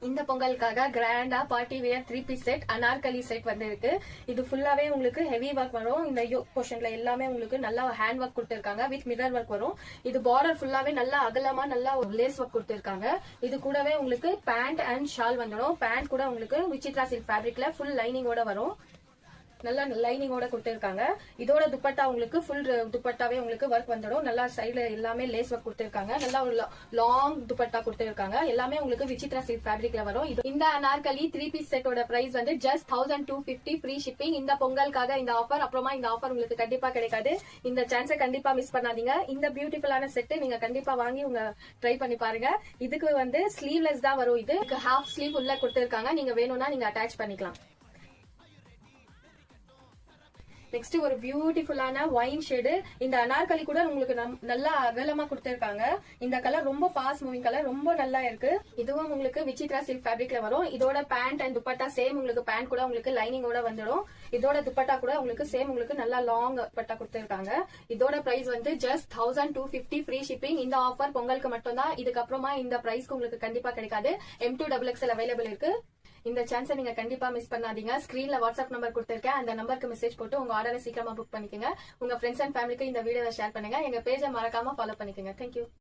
இந்த பொங்கலுக்காக கிராண்டா party wear 3 piece set anarkali set வந்து இருக்கு. இது ஃபுல்லாவே உங்களுக்கு ஹெவி ஒர்க் வரும். இந்த யோக் போர்ஷன்ல எல்லாமே உங்களுக்கு நல்லா ஹேண்ட் ஒர்க் கொடுத்திருக்காங்க வித் மிரர் ஒர்க் வரும். இது பார்டர் ஃபுல்லாவே நல்லா அகலமா நல்லா லேஸ் ஒர்க் கொடுத்திருக்காங்க. இது கூடவே உங்களுக்கு பேண்ட் அண்ட் ஷால் வந்துடும். பேண்ட் கூட உங்களுக்கு விசித்ரா சில்க் ஃபேப்ரிக்ல ஃபுல் லைனிங்கோட வரும். நல்லா லைனிங்கோட கொடுத்திருக்காங்க. இதோட துப்பட்டா உங்களுக்கு ஃபுல் துப்பட்டாவே உங்களுக்கு ஒர்க் வந்துடும். நல்லா சைடுல எல்லாமே லேஸ் ஒர்க் கொடுத்திருக்காங்க. நல்லா ஒரு லாங் துப்பட்டா கொடுத்திருக்காங்க. எல்லாமே உங்களுக்கு விசித்ரா சில்க் ஃபேப்ரிக்ல வரும். இந்த அனார்கலி 3 பீஸ் செட்டோட பிரைஸ் வந்து ஜஸ்ட் 1250 ஃப்ரீ ஷிப்பிங். இந்த பொங்கலுக்காக இந்த ஆஃபர். அப்புறமா இந்த ஆஃபர் உங்களுக்கு கண்டிப்பா கிடைக்காது. இந்த சான்ஸை கண்டிப்பா மிஸ் பண்ணாதீங்க. இந்த பியூட்டிஃபுல்லான செட் நீங்க கண்டிப்பா வாங்கி உங்க ட்ரை பண்ணி பாருங்க. இதுக்கு வந்து ஸ்லீவ்லெஸ் தான் வரும். இது ஹாஃப் ஸ்லீவ் உள்ள கொடுத்திருக்காங்க. நீங்க வேணும்னா நீங்க அட்டாச் பண்ணிக்கலாம். நெக்ஸ்ட் ஒரு பியூட்டிஃபுல்லான ஒயின் ஷேடு. இந்த அனார்கலி கூட உங்களுக்கு நல்லா அகலமா கொடுத்திருக்காங்க. இந்த கலர் ரொம்ப ஃபாஸ்ட் மூவிங் கலர், ரொம்ப நல்லா இருக்கு. இதுவும் உங்களுக்கு விசித்ரா சில்க் ஃபேப்ரிக்ல வரும். இதோட பேண்ட் அண்ட் துப்பட்டா சேம். உங்களுக்கு பேண்ட் கூட உங்களுக்கு லைனிங்கோட வந்துடும். இதோட துப்பட்டா கூட உங்களுக்கு சேம். உங்களுக்கு நல்லா லாங் துப்பட்டா கொடுத்திருக்காங்க. இதோட பிரைஸ் வந்து ஜஸ்ட் 1250 ஃப்ரீ ஷிப்பிங். இந்த ஆஃபர் பொங்கலுக்கு மட்டும் தான். இதுக்கப்புறமா இந்த பிரைஸ்க்கு உங்களுக்கு கண்டிப்பா கிடைக்காது. M2XXL அவைலபிள் இருக்கு. இந்த சான்ஸை நீங்க கண்டிப்பா மிஸ் பண்ணாதீங்க. ஸ்கிரீன்ல வாட்ஸ்அப் நம்பர் கொடுத்திருக்கேன். அந்த நம்பருக்கு மெசேஜ் போட்டு உங்க ஆர்டரை சீக்கிரமா புக் பண்ணிக்கோங்க. உங்க ஃப்ரெண்ட்ஸ் அண்ட் ஃபேமிலிக்கு இந்த வீடியோவை ஷேர் பண்ணுங்க. எங்க பேஜை மறக்காம ஃபாலோ பண்ணிக்கோங்க. தேங்க்யூ.